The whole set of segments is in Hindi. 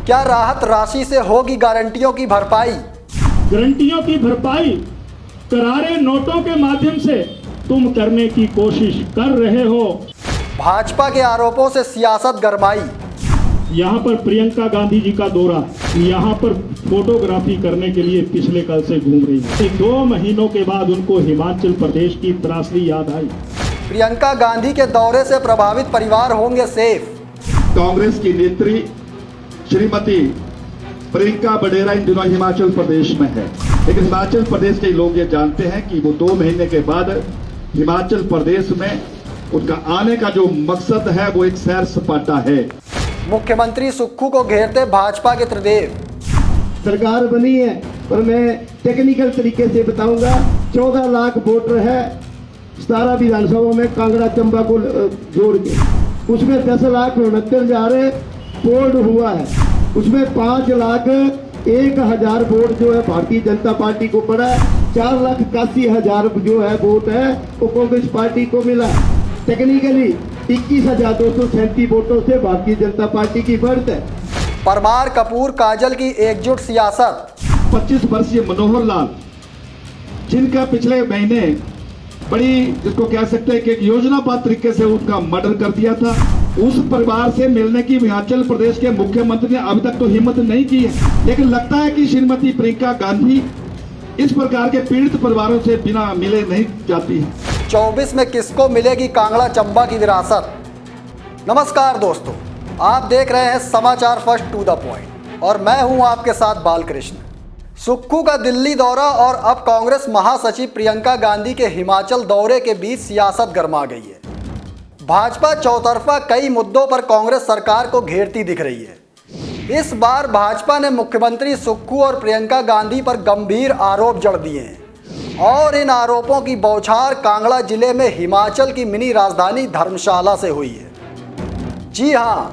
क्या राहत राशि से होगी गारंटियों की भरपाई? गारंटियों की भरपाई करारे नोटों के माध्यम से तुम करने की कोशिश कर रहे हो। भाजपा के आरोपों से सियासत गरमाई। यहाँ पर प्रियंका गांधी जी का दौरा, यहाँ पर फोटोग्राफी करने के लिए पिछले कल से घूम रही है। 2 महीनों के बाद उनको हिमाचल प्रदेश की त्रासदी याद आई। प्रियंका गांधी के दौरे से प्रभावित परिवार होंगे सेफ। कांग्रेस की नेत्री श्रीमती प्रियंका बडेरा इन दिनों हिमाचल प्रदेश में है, लेकिन हिमाचल प्रदेश के लोग ये जानते हैं कि वो 2 महीने के बाद हिमाचल प्रदेश में उनका आने का जो मकसद है वो एक सैर सपाटा है। मुख्यमंत्री सुक्खू को घेरते भाजपा के त्रिदेव। सरकार बनी है, पर मैं टेक्निकल तरीके से बताऊंगा। 14 लाख वोटर है 17 विधानसभा में, कांगड़ा चंबा को जोड़ के। उसमें 10,69,000 पोल्ड हुआ है। उसमें 5,01,000 वोट जो है भारतीय जनता पार्टी को पड़ा है। 4,81,000 जो है वोट है वो कांग्रेस पार्टी को मिला। टेक्निकली 21,237 वोटों से भारतीय जनता पार्टी की बढ़त है। परमार कपूर काजल की एकजुट सियासत। 25 वर्षीय मनोहर लाल, जिनका पिछले महीने बड़ी, जिसको कह सकते हैं कि एक योजनाबद्ध तरीके से उनका मर्डर कर दिया था, उस परिवार से मिलने की हिमाचल प्रदेश के मुख्यमंत्री ने अभी तक तो हिम्मत नहीं की है। लेकिन लगता है कि श्रीमती प्रियंका गांधी इस प्रकार के पीड़ित परिवारों से बिना मिले नहीं जाती है। 24 में किसको मिलेगी कांगड़ा चंबा की विरासत? नमस्कार दोस्तों, आप देख रहे हैं समाचार फर्स्ट टू द पॉइंट और मैं हूं आपके साथ बालकृष्ण। सुक्खू का दिल्ली दौरा और अब कांग्रेस महासचिव प्रियंका गांधी के हिमाचल दौरे के बीच सियासत गरमा गई है। भाजपा चौतरफा कई मुद्दों पर कांग्रेस सरकार को घेरती दिख रही है। इस बार भाजपा ने मुख्यमंत्री सुक्खू और प्रियंका गांधी पर गंभीर आरोप जड़ दिए हैं और इन आरोपों की बौछार कांगड़ा जिले में हिमाचल की मिनी राजधानी धर्मशाला से हुई है। जी हां,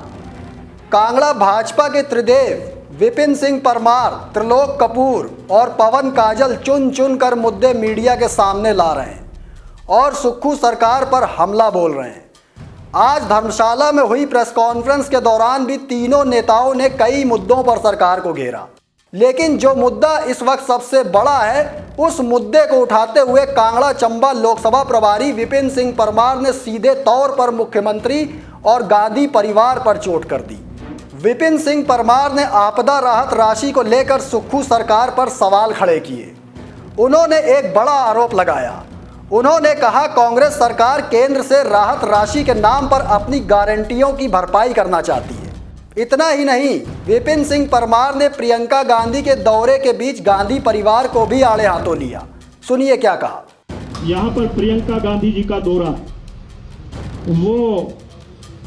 कांगड़ा भाजपा के त्रिदेव विपिन सिंह परमार, त्रिलोक कपूर और पवन काजल चुन चुन कर मुद्दे मीडिया के सामने ला रहे हैं और सुक्खू सरकार पर हमला बोल रहे हैं। आज धर्मशाला में हुई प्रेस कॉन्फ्रेंस के दौरान भी तीनों नेताओं ने कई मुद्दों पर सरकार को घेरा, लेकिन जो मुद्दा इस वक्त सबसे बड़ा है उस मुद्दे को उठाते हुए कांगड़ा चंबा लोकसभा प्रभारी विपिन सिंह परमार ने सीधे तौर पर मुख्यमंत्री और गांधी परिवार पर चोट कर दी। विपिन सिंह परमार ने आपदा राहत राशि को लेकर सुक्खू सरकार पर सवाल खड़े किए। उन्होंने एक बड़ा आरोप लगाया। उन्होंने कहा कांग्रेस सरकार केंद्र से राहत राशि के नाम पर अपनी गारंटियों की भरपाई करना चाहती है। इतना ही नहीं, विपिन सिंह परमार ने प्रियंका गांधी के दौरे के बीच गांधी परिवार को भी आड़े हाथों लिया। सुनिए क्या कहा। यहाँ पर प्रियंका गांधी जी का दौरा, वो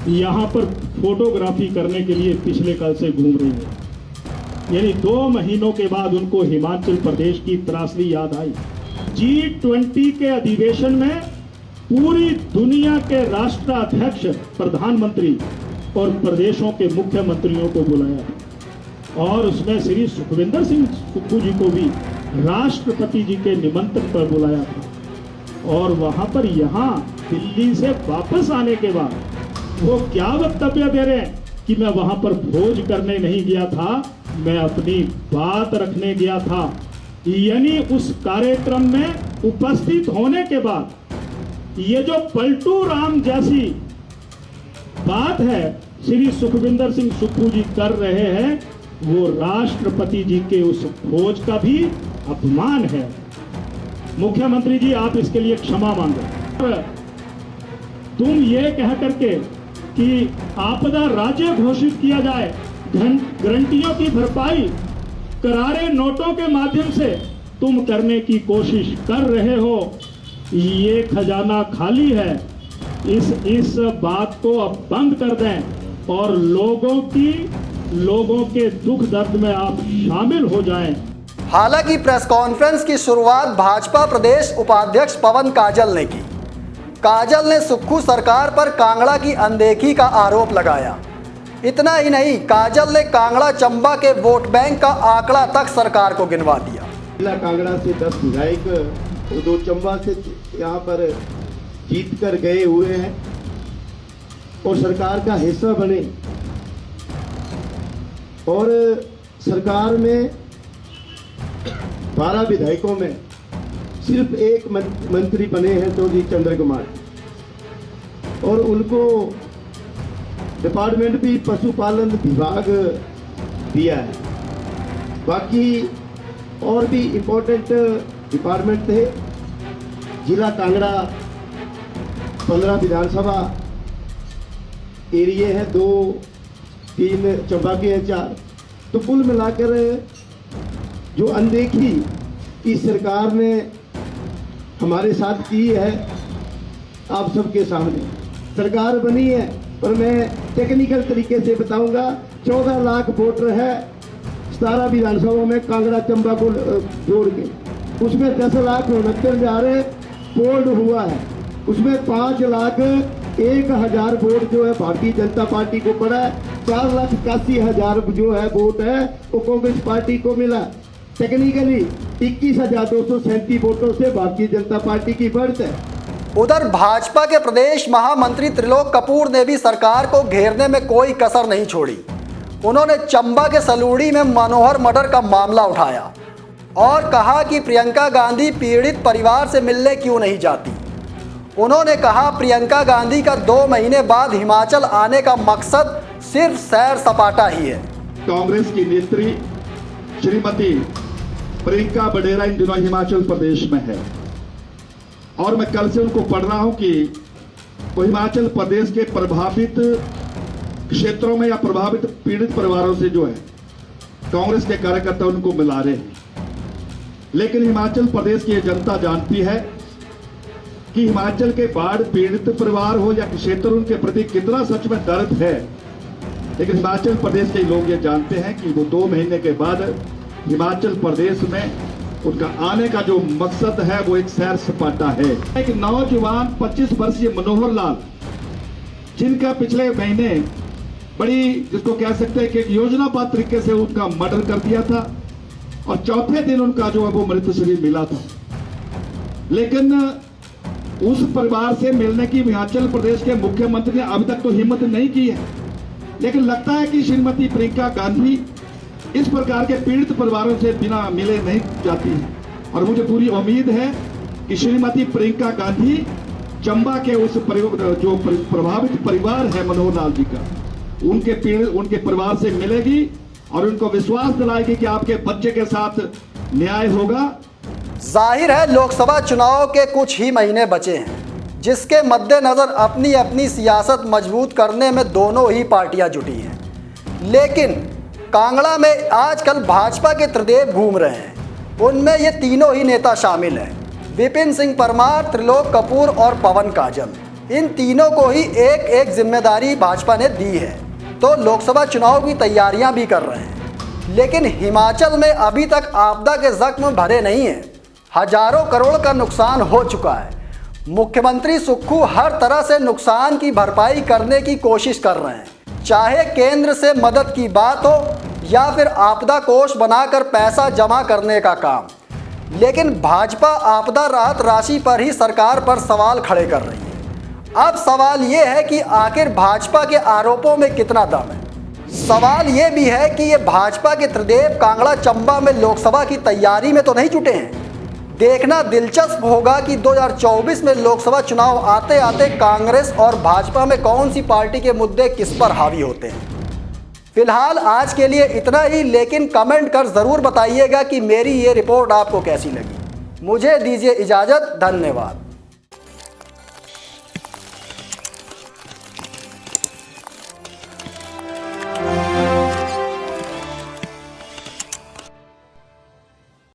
यहाँ पर फोटोग्राफी करने के लिए पिछले कल से घूम रही है। यानी 2 महीनों के बाद उनको हिमाचल प्रदेश की त्रासदी याद आई। G20 के अधिवेशन में पूरी दुनिया के राष्ट्राध्यक्ष, प्रधानमंत्री और प्रदेशों के मुख्यमंत्रियों को बुलाया और उसमें श्री सुखविंदर सिंह सुक्खू जी को भी राष्ट्रपति जी के निमंत्रण पर बुलाया था। और वहां पर यहाँ दिल्ली से वापस आने के बाद वो क्या वक्तव्य दे रहे हैं कि मैं वहां पर भोज करने नहीं गया था, मैं अपनी बात रखने गया था। यानी उस कार्यक्रम में उपस्थित होने के बाद ये जो पलटू राम जैसी बात है श्री सुखविंदर सिंह सुक्खू जी कर रहे हैं, वो राष्ट्रपति जी के उस भोज का भी अपमान है। मुख्यमंत्री जी, आप इसके लिए क्षमा मांगो। तुम ये कह करके कि आपदा राज्य घोषित किया जाए, गारंटियों की भरपाई करारे नोटों के माध्यम से तुम करने की कोशिश कर रहे हो, ये खजाना खाली है। इस बात को अब बंद कर दें और लोगों के दुख दर्द में आप शामिल हो जाएं। हालांकि प्रेस कॉन्फ्रेंस की शुरुआत भाजपा प्रदेश उपाध्यक्ष पवन काजल ने की। काजल ने सुक्खू सरकार पर कांगड़ा की अनदेखी का आरोप लगाया। इतना ही नहीं, काजल ने कांगड़ा चंबा के वोट बैंक का आंकड़ा तक सरकार को गिनवा दिया। जिला कांगड़ा से 10 विधायक, 2 चंबा से यहाँ पर जीत कर गए हुए हैं और सरकार का हिस्सा बने। और सरकार में 12 विधायकों में सिर्फ एक मंत्री बने हैं चौधरी चंद्र कुमार, और उनको डिपार्टमेंट भी पशुपालन विभाग दिया है। बाकी और भी इम्पोर्टेंट डिपार्टमेंट थे। जिला कांगड़ा 15 विधानसभा एरिए हैं, 2 3 चंबा के हैं 4, तो कुल मिलाकर जो अनदेखी इस सरकार ने हमारे साथ की है, आप सबके सामने सरकार बनी है, पर मैं टेक्निकल तरीके से बताऊंगा। 14 लाख वोटर है 17 विधानसभा में कांगड़ा चंबा को जोड़ के, उसमें 10,69,000 पोल्ड हुआ है, उसमें 5,01,000 वोट जो है भारतीय जनता पार्टी को पड़ा है, 4,81,000 जो है वोट है वो कांग्रेस पार्टी को मिला। टेक्निकली 21,237 वोटों से भारतीय जनता पार्टी की बढ़त है। उधर भाजपा के प्रदेश महामंत्री त्रिलोक कपूर ने भी सरकार को घेरने में कोई कसर नहीं छोड़ी। उन्होंने चंबा के सलूड़ी में मनोहर मर्डर का मामला उठाया और कहा कि प्रियंका गांधी पीड़ित परिवार से मिलने क्यों नहीं जाती। उन्होंने कहा प्रियंका गांधी का 2 महीने बाद हिमाचल आने का मकसद सिर्फ सैर सपाटा ही है। कांग्रेस की नेत्री श्रीमती प्रियंका बडेरा इन दिनों हिमाचल प्रदेश में है, और मैं कल से उनको पढ़ रहा हूं कि वो हिमाचल प्रदेश के प्रभावित क्षेत्रों में या प्रभावित पीड़ित परिवारों से जो है कांग्रेस के कार्यकर्ता उनको मिला रहे हैं। लेकिन हिमाचल प्रदेश की जनता जानती है कि हिमाचल के बाढ़ पीड़ित परिवार हो या क्षेत्र, उनके प्रति कितना सच में दर्द है। लेकिन हिमाचल प्रदेश के लोग ये जानते हैं कि वो 2 महीने के बाद हिमाचल प्रदेश में उनका आने का जो मकसद है वो एक सैर सपाटा है। एक नौजवान 25 वर्षीय मनोहर लाल, जिनका पिछले महीने बड़ी, जिसको कह सकते हैं कि एक योजनाबद्ध तरीके से उनका मर्डर कर दिया था, और चौथे दिन उनका जो है वो मृत शरीर मिला था। लेकिन उस परिवार से मिलने की हिमाचल प्रदेश के मुख्यमंत्री ने अभी तक तो हिम्मत नहीं की है। लेकिन लगता है कि श्रीमती प्रियंका गांधी इस प्रकार के पीड़ित परिवारों से बिना मिले नहीं जाती है, और मुझे पूरी उम्मीद है कि श्रीमती प्रियंका गांधी चंबा के उस जो प्रभावित परिवार है मनोहर लाल जी का, उनके परिवार से मिलेगी और उनको विश्वास दिलाएगी कि आपके बच्चे के साथ न्याय होगा। जाहिर है लोकसभा चुनाव के कुछ ही महीने बचे हैं, जिसके मद्देनज़र अपनी अपनी सियासत मजबूत करने में दोनों ही पार्टियां जुटी हैं। लेकिन कांगड़ा में आजकल भाजपा के त्रिदेव घूम रहे हैं। उनमें ये तीनों ही नेता शामिल हैं, विपिन सिंह परमार, त्रिलोक कपूर और पवन काजल। इन तीनों को ही एक एक जिम्मेदारी भाजपा ने दी है, तो लोकसभा चुनाव की तैयारियां भी कर रहे हैं। लेकिन हिमाचल में अभी तक आपदा के जख्म भरे नहीं हैं। हजारों करोड़ का नुकसान हो चुका है। मुख्यमंत्री सुक्खू हर तरह से नुकसान की भरपाई करने की कोशिश कर रहे हैं, चाहे केंद्र से मदद की बात हो या फिर आपदा कोष बनाकर पैसा जमा करने का काम। लेकिन भाजपा आपदा राहत राशि पर ही सरकार पर सवाल खड़े कर रही है। अब सवाल ये है कि आखिर भाजपा के आरोपों में कितना दम है। सवाल ये भी है कि ये भाजपा के त्रिदेव कांगड़ा चंबा में लोकसभा की तैयारी में तो नहीं जुटे हैं। देखना दिलचस्प होगा कि 2024 में लोकसभा चुनाव आते आते कांग्रेस और भाजपा में कौन सी पार्टी के मुद्दे किस पर हावी होते हैं। फिलहाल आज के लिए इतना ही, लेकिन कमेंट कर ज़रूर बताइएगा कि मेरी ये रिपोर्ट आपको कैसी लगी। मुझे दीजिए इजाज़त, धन्यवाद।